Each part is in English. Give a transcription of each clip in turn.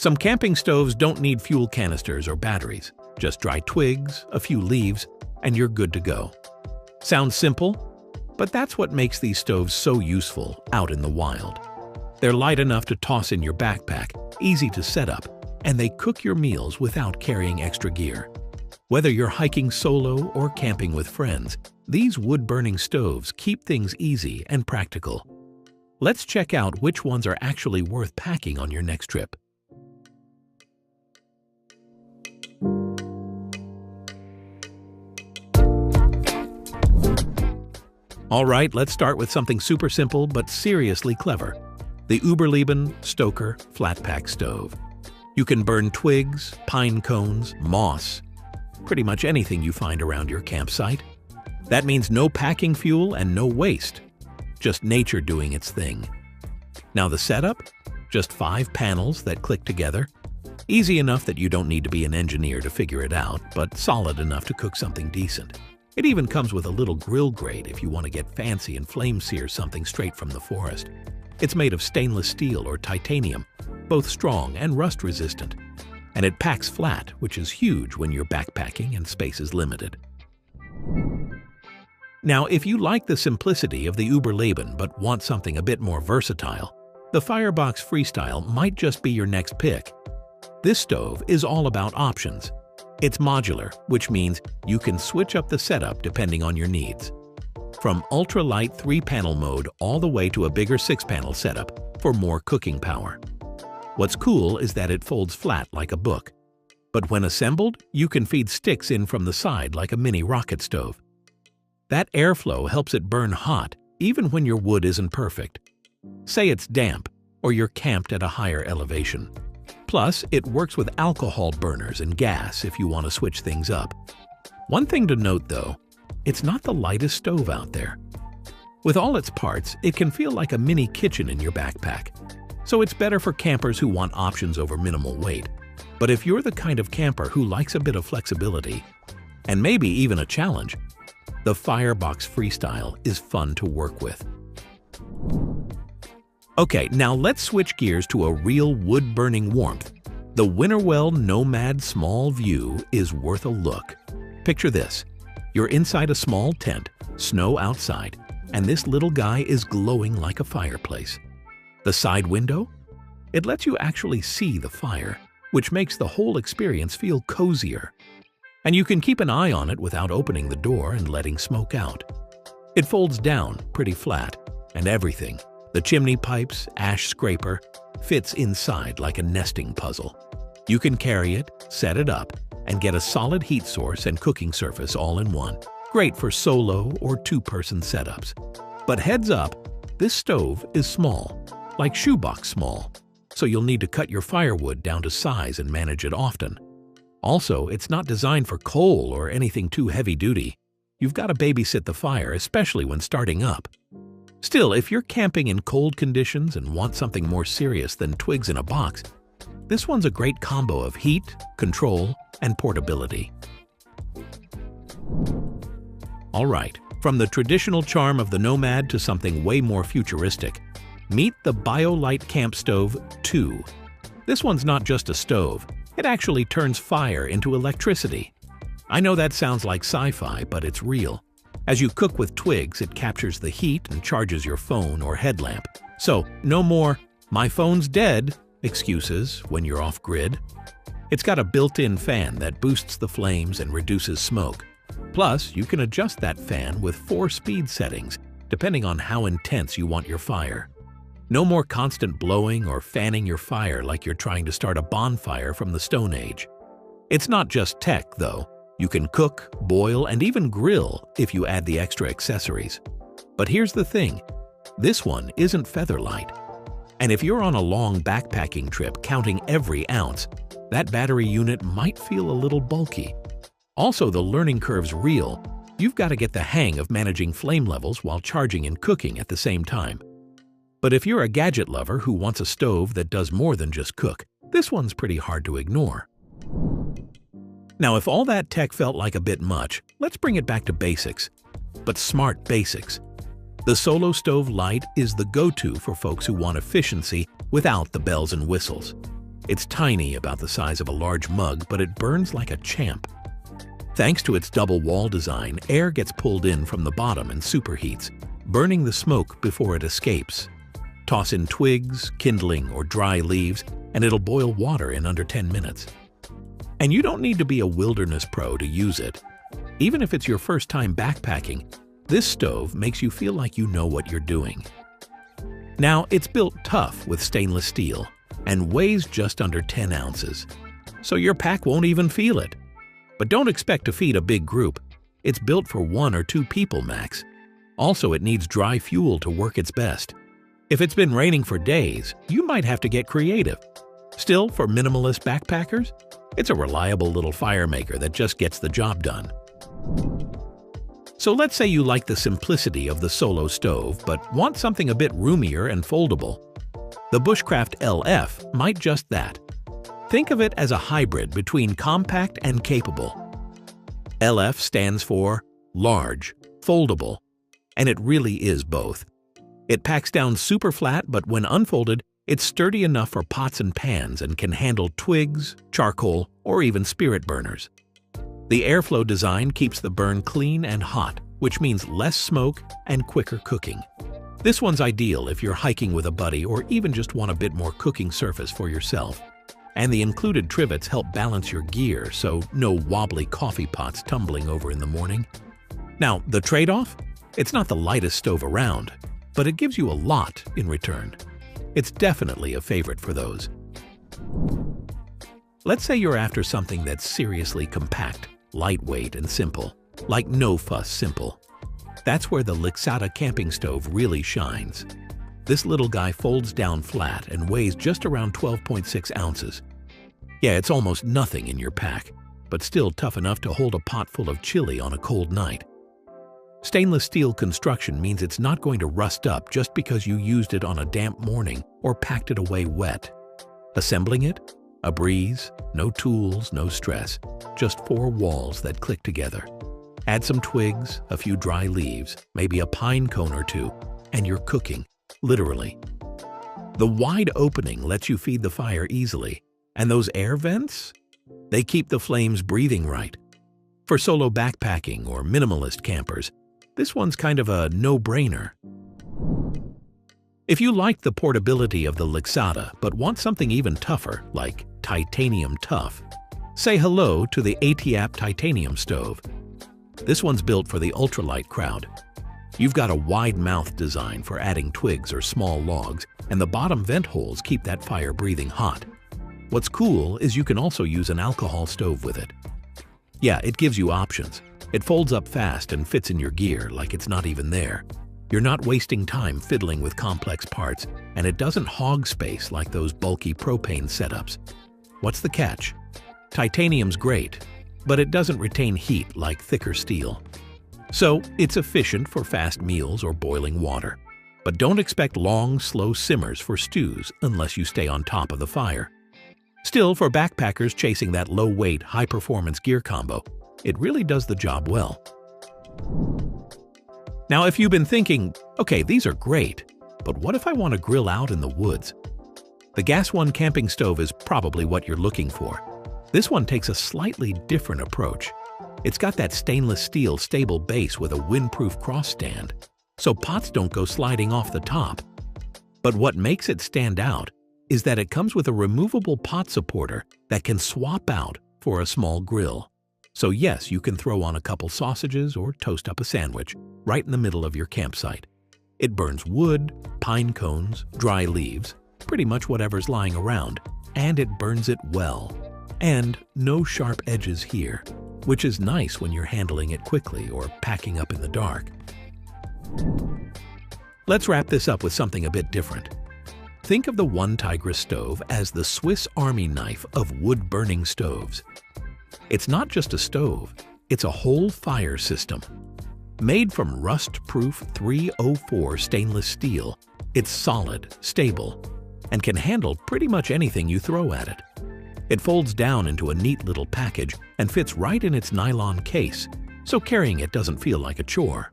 Some camping stoves don't need fuel canisters or batteries. Just dry twigs, a few leaves, and you're good to go. Sounds simple, but that's what makes these stoves so useful out in the wild. They're light enough to toss in your backpack, easy to set up, and they cook your meals without carrying extra gear. Whether you're hiking solo or camping with friends, these wood-burning stoves keep things easy and practical. Let's check out which ones are actually worth packing on your next trip. Alright, let's start with something super simple but seriously clever. The Überleben Stoker Flat Pack Stove. You can burn twigs, pine cones, moss, pretty much anything you find around your campsite. That means no packing fuel and no waste. Just nature doing its thing. Now the setup? Just 5 panels that click together. Easy enough that you don't need to be an engineer to figure it out, but solid enough to cook something decent. It even comes with a little grill grate if you want to get fancy and flame sear something straight from the forest. It's made of stainless steel or titanium, both strong and rust resistant. And it packs flat, which is huge when you're backpacking and space is limited. Now, if you like the simplicity of the Überleben but want something a bit more versatile, the Firebox Freestyle might just be your next pick. This stove is all about options. It's modular, which means you can switch up the setup depending on your needs. From ultra-light 3-panel mode all the way to a bigger 6-panel setup for more cooking power. What's cool is that it folds flat like a book. But when assembled, you can feed sticks in from the side like a mini rocket stove. That airflow helps it burn hot even when your wood isn't perfect. Say it's damp or you're camped at a higher elevation. Plus, it works with alcohol burners and gas if you want to switch things up. One thing to note though, it's not the lightest stove out there. With all its parts, it can feel like a mini kitchen in your backpack. So it's better for campers who want options over minimal weight. But if you're the kind of camper who likes a bit of flexibility, and maybe even a challenge, the Firebox Freestyle is fun to work with. Okay, now let's switch gears to a real wood-burning warmth. The Winterwell Nomad Small View is worth a look. Picture this. You're inside a small tent, snow outside, and this little guy is glowing like a fireplace. The side window? It lets you actually see the fire, which makes the whole experience feel cozier. And you can keep an eye on it without opening the door and letting smoke out. It folds down pretty flat, and everything, the chimney pipes, ash scraper, fits inside like a nesting puzzle. You can carry it, set it up, and get a solid heat source and cooking surface all in one. Great for solo or 2-person setups. But heads up, this stove is small, like shoebox small, so you'll need to cut your firewood down to size and manage it often. Also, it's not designed for coal or anything too heavy-duty. You've got to babysit the fire, especially when starting up. Still, if you're camping in cold conditions and want something more serious than twigs in a box, this one's a great combo of heat, control, and portability. Alright, from the traditional charm of the Nomad to something way more futuristic, meet the BioLite Camp Stove 2. This one's not just a stove, it actually turns fire into electricity. I know that sounds like sci-fi, but it's real. As you cook with twigs, it captures the heat and charges your phone or headlamp. So, no more, "my phone's dead," excuses when you're off-grid. It's got a built-in fan that boosts the flames and reduces smoke. Plus, you can adjust that fan with 4 speed settings, depending on how intense you want your fire. No more constant blowing or fanning your fire like you're trying to start a bonfire from the Stone Age. It's not just tech, though. You can cook, boil, and even grill if you add the extra accessories. But here's the thing, this one isn't featherlight. And if you're on a long backpacking trip counting every ounce, that battery unit might feel a little bulky. Also, the learning curve's real. You've got to get the hang of managing flame levels while charging and cooking at the same time. But if you're a gadget lover who wants a stove that does more than just cook, this one's pretty hard to ignore. Now, if all that tech felt like a bit much, let's bring it back to basics. But smart basics. The Solo Stove Lite is the go-to for folks who want efficiency without the bells and whistles. It's tiny, about the size of a large mug, but it burns like a champ. Thanks to its double wall design, air gets pulled in from the bottom and superheats, burning the smoke before it escapes. Toss in twigs, kindling, or dry leaves, and it'll boil water in under 10 minutes. And you don't need to be a wilderness pro to use it. Even if it's your first time backpacking, this stove makes you feel like you know what you're doing. Now, it's built tough with stainless steel and weighs just under 10 ounces, so your pack won't even feel it. But don't expect to feed a big group. It's built for 1 or 2 people max. Also, it needs dry fuel to work its best. If it's been raining for days, you might have to get creative. Still, for minimalist backpackers, it's a reliable little fire maker that just gets the job done. So let's say you like the simplicity of the solo stove, but want something a bit roomier and foldable. The Bushcraft LF might just that. Think of it as a hybrid between compact and capable. LF stands for large, foldable, and it really is both. It packs down super flat, but when unfolded, it's sturdy enough for pots and pans and can handle twigs, charcoal, or even spirit burners. The airflow design keeps the burn clean and hot, which means less smoke and quicker cooking. This one's ideal if you're hiking with a buddy or even just want a bit more cooking surface for yourself. And the included trivets help balance your gear, so no wobbly coffee pots tumbling over in the morning. Now, the trade-off? It's not the lightest stove around, but it gives you a lot in return. It's definitely a favorite for those. Let's say you're after something that's seriously compact, lightweight, and simple, like no fuss simple. That's where the Lixada camping stove really shines. This little guy folds down flat and weighs just around 12.6 ounces. Yeah, it's almost nothing in your pack, but still tough enough to hold a pot full of chili on a cold night. Stainless steel construction means it's not going to rust up just because you used it on a damp morning or packed it away wet. Assembling it? A breeze, no tools, no stress, just 4 walls that click together. Add some twigs, a few dry leaves, maybe a pine cone or 2, and you're cooking, literally. The wide opening lets you feed the fire easily, and those air vents? They keep the flames breathing right. For solo backpacking or minimalist campers, this one's kind of a no-brainer. If you like the portability of the Lixada but want something even tougher, like titanium tough, say hello to the ATAP titanium stove. This one's built for the ultralight crowd. You've got a wide mouth design for adding twigs or small logs, and the bottom vent holes keep that fire breathing hot. What's cool is you can also use an alcohol stove with it. Yeah, it gives you options. It folds up fast and fits in your gear like it's not even there. You're not wasting time fiddling with complex parts, and it doesn't hog space like those bulky propane setups. What's the catch? Titanium's great, but it doesn't retain heat like thicker steel. So it's efficient for fast meals or boiling water. But don't expect long, slow simmers for stews unless you stay on top of the fire. Still, for backpackers chasing that low-weight, high-performance gear combo, it really does the job well. Now, if you've been thinking, okay, these are great, but what if I want to grill out in the woods? The Gas One camping stove is probably what you're looking for. This one takes a slightly different approach. It's got that stainless steel stable base with a windproof cross stand, so pots don't go sliding off the top. But what makes it stand out is that it comes with a removable pot supporter that can swap out for a small grill. So yes, you can throw on a couple sausages or toast up a sandwich right in the middle of your campsite. It burns wood, pine cones, dry leaves, pretty much whatever's lying around, and it burns it well. And no sharp edges here, which is nice when you're handling it quickly or packing up in the dark. Let's wrap this up with something a bit different. Think of the One Tigris stove as the Swiss Army knife of wood-burning stoves. It's not just a stove, it's a whole fire system. Made from rust-proof 304 stainless steel, it's solid, stable, and can handle pretty much anything you throw at it. It folds down into a neat little package and fits right in its nylon case, so carrying it doesn't feel like a chore.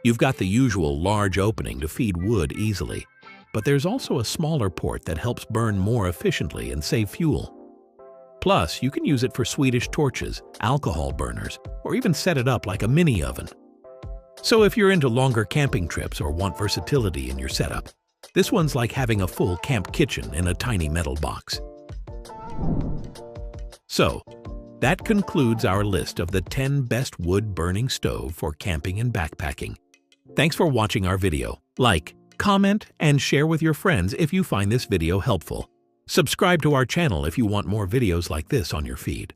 You've got the usual large opening to feed wood easily, but there's also a smaller port that helps burn more efficiently and save fuel. Plus, you can use it for Swedish torches, alcohol burners, or even set it up like a mini oven. So if you're into longer camping trips or want versatility in your setup, this one's like having a full camp kitchen in a tiny metal box. So, that concludes our list of the 10 best wood-burning stove for camping and backpacking. Thanks for watching our video. Like, comment, and share with your friends if you find this video helpful. Subscribe to our channel if you want more videos like this on your feed.